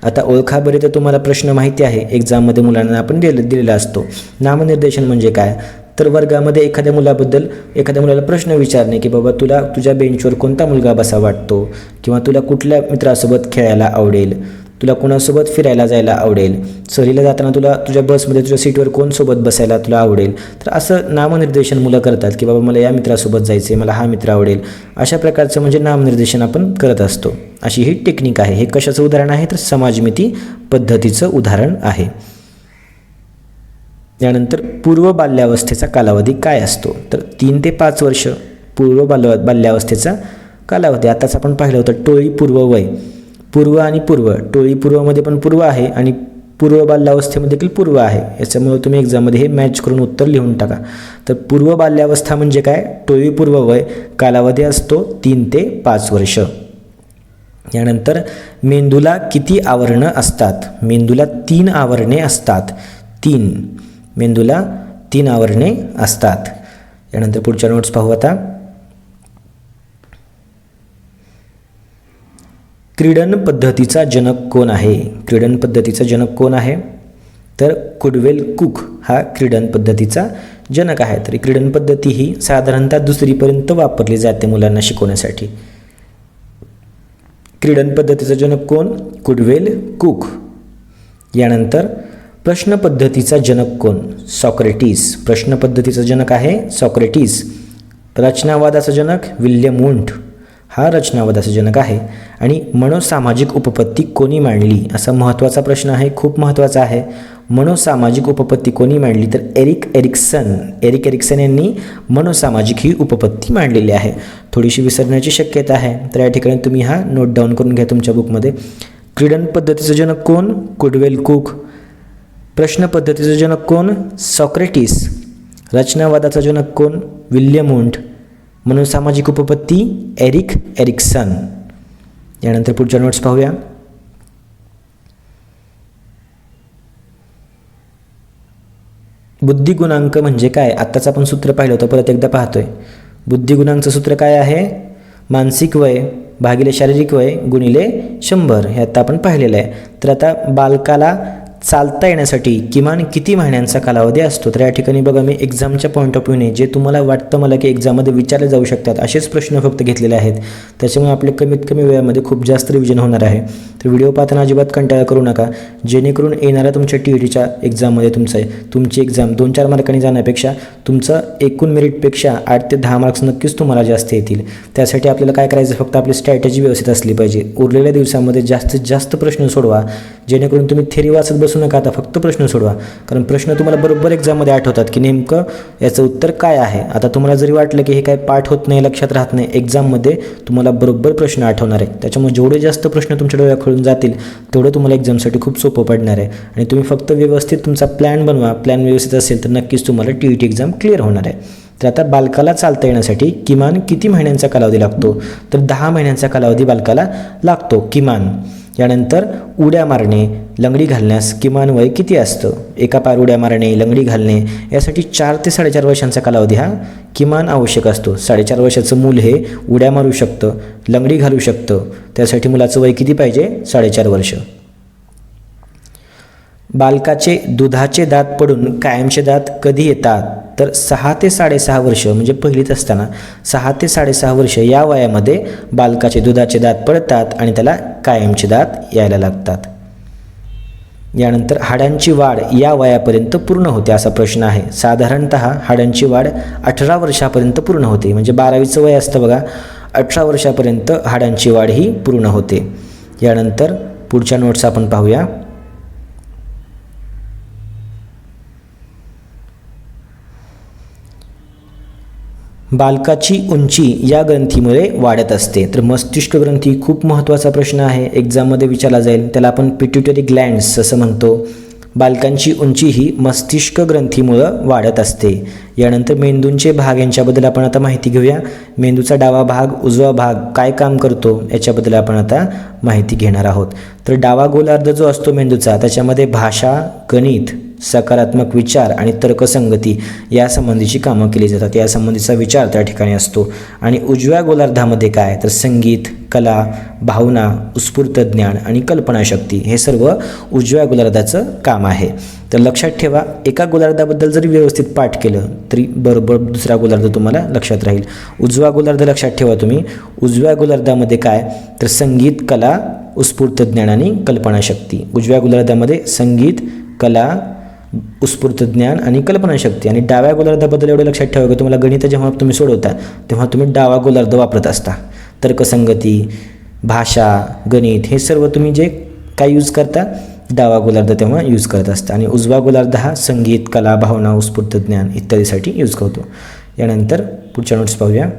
S1: आता ओळखा बरे तर तुम्हाला प्रश्न माहिती आहे, एक्झाममध्ये मुलांना आपण दिलेला असतो. नामनिर्देशन म्हणजे काय, तर वर्गामध्ये एखाद्या मुलाला प्रश्न विचारणे की बाबा तुला तुझ्या बेंचवर कोणता मुलगा बसा वाटतो, किंवा तुला कुठल्या मित्रासोबत खेळायला आवडेल, तुला कोणासोबत फिरायला जायला आवडेल, सहलीला जाताना तुला तुझ्या बसमध्ये तुझ्या सीटवर कोणसोबत बसायला तुला आवडेल. तर असं नामनिर्देशन मुलं करतात की बाबा मला या मित्रासोबत जायचं आहे, मला हा मित्र आवडेल. अशा प्रकारचं म्हणजे नामनिर्देशन आपण करत असतो. अशी ही टेक्निक आहे. हे कशाचं उदाहरण आहे, तर समाजमिती पद्धतीचं उदाहरण आहे. यानंतर पूर्व बाल्यावस्थेचा कालावधी काय असतो, तर 3 ते 5 वर्ष पूर्व बाल्यावस्थेचा कालावधी. आताच आपण पाहिलं होतं टोळी पूर्व वय, पूर्व आणि पूर्व, टोळी पूर्वमध्ये पण पूर्व आहे आणि पूर्व बाल्यावस्थेमध्ये देखील पूर्व आहे. याच्यामुळे तुम्ही एक्झाममध्ये हे मॅच करून उत्तर लिहून टाका. तर पूर्व बाल्यावस्था म्हणजे काय, टोळी पूर्व वय, कालावधी असतो 3 ते 5 वर्ष. यानंतर मेंदूला किती आवरणं असतात, मेंदूला 3 आवरणे असतात. मेंदूला 3 आवरणे असतात. यानंतर पुढच्या नोट्स पाहू. आता क्रीडन पद्धतीचा जनक कोण आहे, क्रीडन पद्धतीचा जनक कोण आहे, तर कुडवेल कुक हा क्रीडन पद्धतीचा जनक आहे. तर क्रीडन पद्धती ही साधारणतः 2रीपर्यंत वापरली जाते मुलांना शिकवण्यासाठी. क्रीडन पद्धतीचा जनक कोण, कुडवेल कुक. यानंतर प्रश्न पद्धतीचा जनक कोण, सॉक्रेटिस. प्रश्न पद्धतीचा जनक आहे सॉक्रेटिस. रचनावादाचा जनक विल्यम वुंट हा रचनावादाचा जनक आहे. आणि मनोसामाजिक उपपत्ती कोणी मांडली, असा महत्त्वाचा प्रश्न आहे, खूप महत्त्वाचा आहे. मनोसामाजिक उपपत्ती कोणी मांडली, तर एरिक एरिक्सन यांनी मनोसामाजिक ही उपपत्ती मांडलेली आहे. थोडीशी विसरण्याची शक्यता आहे, तर या ठिकाणी तुम्ही हा नोट डाऊन करून घ्या तुमच्या बुकमध्ये. क्रीडन पद्धतीचं जनक कोण, कुडवेल कुक. प्रश्न पद्धतीचं जनक कोण, सॉक्रेटिस. रचनावादाचा जनक कोण, विल्यम वुंट. मनोसामाजिक उपपत्ती एरिक्सन. यानंतर पुढच्या नोट्स पाहूया. बुद्धिगुणांक म्हणजे काय, आत्ताच आपण सूत्र पाहिलं होतं, परत एकदा पाहतोय. बुद्धिगुणांकचं सूत्र काय आहे, मानसिक वय भागिले शारीरिक वय गुणिले 100. हे आता आपण पाहिलेलं आहे. तर आता बालकाला चालता येण्यासाठी किमान किती महिन्यांचा कालावधी असतो, तर या ठिकाणी बघा मी एक्झामच्या पॉईंट ऑफ व्ह्यूने जे तुम्हाला वाटतं मला की एक्झाममध्ये विचारले जाऊ शकतात असेच प्रश्न फक्त घेतलेले आहेत. त्याच्यामुळे आपले कमीत कमी वेळामध्ये खूप जास्त रिव्हिजन होणार आहे. तर व्हिडिओ पाहताना अजिबात कंटाळा करू नका, जेणेकरून येणाऱ्या तुमच्या TETच्या एक्झाममध्ये तुमची एक्झाम 2-4 मार्कांनी जाण्यापेक्षा तुमचं एकूण मेरिटपेक्षा 8 ते 10 मार्क्स नक्कीच तुम्हाला जास्त येतील. त्यासाठी आपल्याला काय करायचं, फक्त आपली स्ट्रॅटेजी व्यवस्थित असली पाहिजे. उरलेल्या दिवसामध्ये जास्तीत जास्त प्रश्न सोडवा, जेणेकरून तुम्ही थेरी वाचत बसू नका, आता फक्त प्रश्न सोडवा. कारण प्रश्न तुम्हाला बरोबर एक्झाममध्ये आठवतात की नेमकं याचं उत्तर काय आहे. आता तुम्हाला जरी वाटलं की हे काय पाठ होत नाही, लक्षात राहत नाही, एक्झाममध्ये तुम्हाला बरोबर प्रश्न आठवणार आहे. त्याच्यामुळे जेवढे जास्त प्रश्न तुमच्या डोळ्याखालून जातील तेवढं तुम्हाला एक्झामसाठी खूप सोपं पडणार आहे. आणि तुम्ही फक्त व्यवस्थित तुमचा प्लॅन बनवा, प्लॅन व्यवस्थित असेल तर नक्कीच तुम्हाला TET एक्झाम क्लिअर होणार आहे. तर आता बालकाला चालता येण्यासाठी किमान किती महिन्यांचा कालावधी लागतो, तर 10 महिन्यांचा कालावधी बालकाला लागतो किमान. यानंतर उड्या मारणे, लंगडी घालण्यास किमान वय किती असतं, एका पायावर उड्या मारणे, लंगडी घालणे यासाठी 4 ते 4.5 वर्षांचा कालावधी हा किमान आवश्यक असतो. 4.5 वर्षाचं मूल हे उड्या मारू शकतं, लंगडी घालू शकतं, त्यासाठी मुलाचं वय किती पाहिजे, 4.5 वर्ष. बालकाचे दुधाचे दात पडून कायमचे दात कधी येतात, तर 6 ते 6.5 वर्ष म्हणजे पहिलीत असताना 6 ते 6.5 वर्ष या वयामध्ये बालकाचे दुधाचे दात पडतात आणि त्याला कायमचे दात यायला लागतात. यानंतर हाडांची वाढ या वयापर्यंत पूर्ण होते असा प्रश्न आहे. साधारणतः हाडांची वाढ 18 वर्षापर्यंत पूर्ण होते, म्हणजे 12वीचं वय असतं बघा, 18 वर्षापर्यंत हाडांची वाढ ही पूर्ण होते. यानंतर पुढच्या नोट्स आपण पाहूया. बालकाची उंची या ग्रंथीमुळे वाढत असते, तर मस्तिष्क ग्रंथी खूप महत्त्वाचा प्रश्न आहे, एक्झाममध्ये विचारला जाईल. त्याला आपण पिट्युटरी ग्लँड्स असं म्हणतो. बालकांची उंची ही मस्तिष्क ग्रंथीमुळं वाढत असते. यानंतर मेंदूंचे भाग यांच्याबद्दल आपण आता माहिती घेऊया. मेंदूचा डावा भाग उजवा भाग काय काम करतो याच्याबद्दल आपण आता माहिती घेणार आहोत. तर डावा गोलार्ध जो असतो मेंदूचा त्याच्यामध्ये भाषा, गणित, सकारात्मक विचार आणि तर्कसंगती यासंबंधीची कामं केली जातात. यासंबंधीचा विचार त्या ठिकाणी असतो. आणि उजव्या गोलार्धामध्ये काय, तर संगीत, कला, भावना, उत्स्फूर्त ज्ञान आणि कल्पनाशक्ती हे सर्व उजव्या गोलार्धाचं काम आहे. तर लक्षात ठेवा, एका गोलार्धाबद्दल जरी व्यवस्थित पाठ केलं तरी बरोबर दुसरा गोलार्ध तुम्हाला लक्षात राहील. उजवा गोलार्ध लक्षात ठेवा तुम्ही. उजव्या गोलार्धामध्ये काय, तर संगीत, कला, उत्स्फूर्त ज्ञान आणि कल्पनाशक्ती. उजव्या गोलार्धामध्ये संगीत, कला, उत्स्फूर्त ज्ञान आणि कल्पनाशक्ती. आणि डाव्या गोलार्धाबद्दल एवढं लक्षात ठेवा की तुम्हाला गणित जेव्हा तुम्ही सोडवता तेव्हा तुम्ही डावा गोलार्ध वापरत असता. तर्कसंगती, भाषा, गणित हे सर्व तुम्ही जे काय यूज करता डावा गोलार्ध तेव्हा यूज करत असता. आणि उजवा गोलार्ध हा संगीत, कला, भावना, उत्स्फूर्त ज्ञान इत्यादीसाठी यूज करतो. यानंतर पुढच्या नोट्स पाहूया.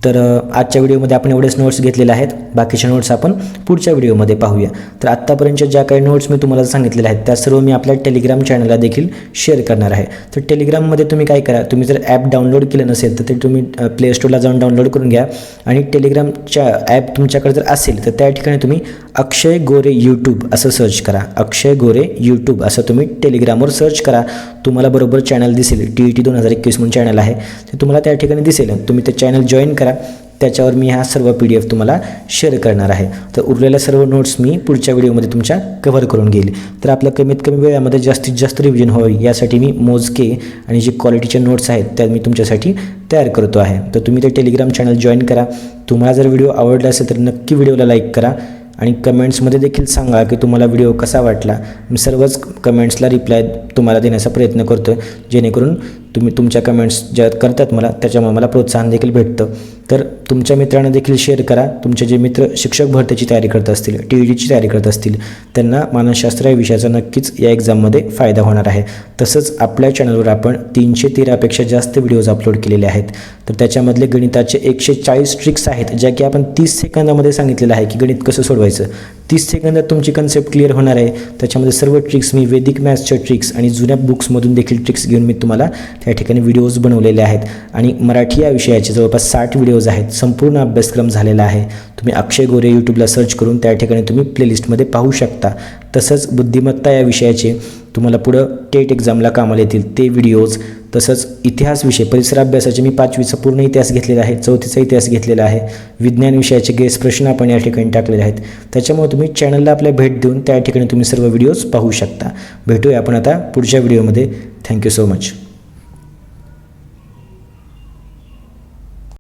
S1: तर आजच्या व्हिडिओमध्ये आपण एवढेच नोट्स घेतलेले आहेत. बाकीच्या नोट्स आपण पुढच्या व्हिडिओमध्ये पाहूया. तर आत्तापर्यंतच्या ज्या काही नोट्स मी तुम्हाला सांगितलेल्या आहेत त्या सर्व मी आपल्या टेलिग्राम चॅनलला देखील शेअर करणार आहे. तर टेलिग्राममध्ये तुम्ही काय करा, तुम्ही जर ॲप डाउनलोड केलं नसेल तर ते तुम्ही प्ले स्टोरला जाऊन डाउनलोड करून घ्या. आणि टेलिग्रामच्या ॲप तुमच्याकडे जर असेल तर त्या ठिकाणी तुम्ही अक्षय गोरे यूट्यूब असं सर्च करा. अक्षय गोरे यूट्यूब असं तुम्ही टेलिग्रामवर सर्च करा. तुम्हाला बरोबर चॅनल दिसेल. TET 2021 म्हणून चॅनल आहे ते तुम्हाला त्या ठिकाणी दिसेल. तुम्ही ते चॅनल जॉईन करा. त्याच्यावर मी ह्या सर्व PDF तुम्हाला शेअर करणार आहे. तर उरलेल्या सर्व नोट्स मी पुढच्या व्हिडिओमध्ये तुमच्या कव्हर करून घेईल. तर आपल्या कमीत कमी वेळामध्ये जास्तीत जास्त रिव्हिजन व्हावी यासाठी मी मोजके आणि जी क्वालिटीचे नोट्स आहेत त्या मी तुमच्यासाठी तयार करतो आहे. तर तुम्ही ते टेलिग्राम चॅनल जॉईन करा. तुम्हाला जर व्हिडिओ आवडला असेल तर नक्की व्हिडिओला लाईक करा. आणि कमेंट्समध्ये देखील सांगा की तुम्हाला व्हिडिओ कसा वाटला. मी सर्वच कमेंट्सला रिप्लाय तुम्हाला देण्याचा प्रयत्न करतो आहे, जेणेकरून तुम्ही तुमच्या कमेंट्स ज्या करतात मला त्याच्यामुळे मला प्रोत्साहन देखील भेटतं. तर तुमच्या मित्रांना देखील शेअर करा. तुमचे जे मित्र शिक्षक भरतीची तयारी करत असतील, TETची तयारी करत असतील त्यांना मानसशास्त्र या विषयाचा नक्कीच या एक्झाममध्ये फायदा होणार आहे. तसंच आपल्या चॅनलवर आपण 313पेक्षा जास्त व्हिडिओज अपलोड केलेले आहेत. तर त्याच्यामधले गणिताचे 140 ट्रिक्स आहेत ज्या की आपण 30 सेकंदामध्ये सांगितलेलं आहे की गणित कसं सोडवायचं. 30 सेकंदात तुमची कन्सेप्ट क्लिअर होणार आहे. त्याच्यामध्ये सर्व ट्रिक्स मी वैदिक मॅथ्सच्या ट्रिक्स आणि जुन्या बुक्समधून देखील ट्रिक्स घेऊन मी तुम्हाला त्या ठिकाणी व्हिडिओज बनवलेले आहेत. आणि मराठी या विषयाचे जवळपास 60 व्हिडिओज आहेत. संपूर्ण अभ्यासक्रम झालेला आहे. तुम्ही अक्षय गोरे यूट्यूबला सर्च करून त्या ठिकाणी तुम्ही प्लेलिस्टमध्ये पाहू शकता. तसंच बुद्धिमत्ता या विषयाचे तुम्हाला पुढं टेट एक्झामला कामाला येतील ते व्हिडिओज. तसंच इतिहास विषय, परिसर अभ्यासाचे मी 5वीचा पूर्ण इतिहास घेतलेला आहे, 4थीचा इतिहास घेतलेला आहे. विज्ञान विषयाचे गेस प्रश्न आपण या ठिकाणी टाकलेले आहेत. त्याच्यामुळे तुम्ही चॅनलला आपल्या भेट देऊन त्या ठिकाणी तुम्ही सर्व व्हिडिओज पाहू शकता. भेटूया आपण आता पुढच्या व्हिडिओमध्ये. Thank you so much.